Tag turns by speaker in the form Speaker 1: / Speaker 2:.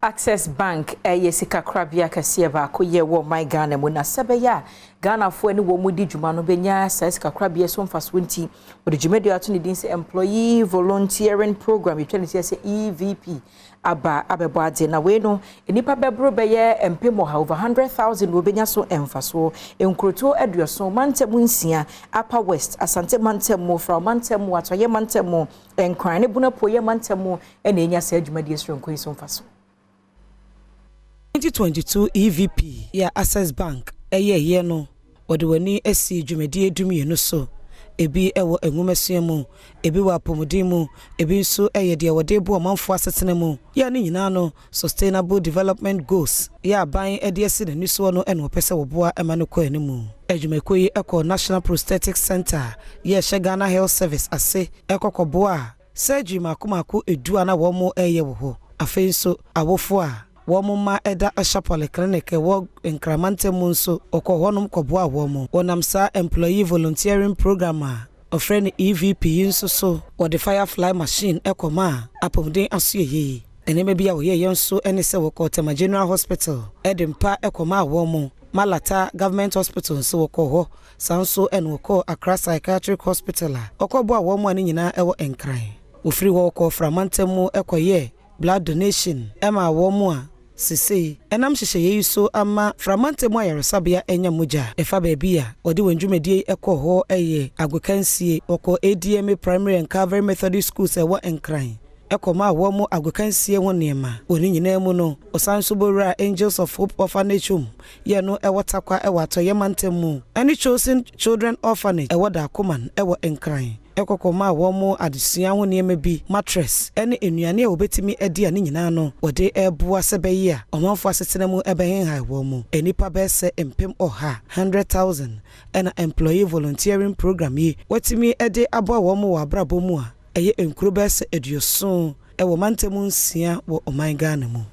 Speaker 1: Access Bank sika Premtobre Kasee baako ye wo my Ghana mu na sebeya Ghana fo ani wo mudi dwuma no benya sika Premtobre so mfaso nti wo de dwumadi ato ne din se employee volunteering program yetwa se EVP abebo ade na we no enipa bebro beye empemo ha over 100,000 wo benya so emfaso enkroto aduoso mantemu nsia Upper West Asante mantemu from mantemu atoye mantemu enkran ne buna poye mantemu ena enya se dwumadi esro nkoi so mfaso
Speaker 2: 2022 EVP ya Access Bank ye no odewani esi dwumadi edumi no so ebi ewo enwumasua mu ebi wa pomodi mu ebi nso de wode bu omanfo asetena mu ya ne nyina no sustainable development goals ya ban de esi ne so no eno pese wo boa ema no kwa animu adwumakoyi eko National Prosthetic Center ye Ghana Health Service ase ekokoboa surgery makomako edu ana wo mo ye wo ho afi nso awofo a Womma eda ashapole clinic wo nkramante mu nso okohonum koboa wo wonam sa employee volunteering program a friend EVP nso so or the firefly machine ekoma apomden asoye eneme bia wo ye nso ene se wo Tema General Hospital edempa ekoma wo Malata Government Hospital nso wo ho sanso ene wo Accra Psychiatric Hospital okoboa wo ani nyina ewo enkran ofiri wo ko framante mu ekoye blood donation ema wo a sisi enam hyehyeye so ama framante mu ayaresabia enya moja efa baabia odi wandwumedie ekọ ho eye agwekansie oko ADM Primary and Calvary Methodist Schools ewo enkran ekoma wo mu agwekansie ho niema oni nyina mu no osanso bowura Angels of Hope Orphanage Home ye no ewo takwa ewo atoye mantemu any chosen children orphanage ewo da koman ewo enkran ekokoma wo mu adesua ho niema bi mattress ene enuane a obetimi edi ane nyina no wode eboa sebeyi a omanfo asetena mu ebehen ha wo mu enipa bese empem oha 100,000 ena employee volunteering program yi watimi ede aboa wo mu wa brabo mu a eye enkuro bese eduoso ewo mantemu nsia wo oman Ghana mu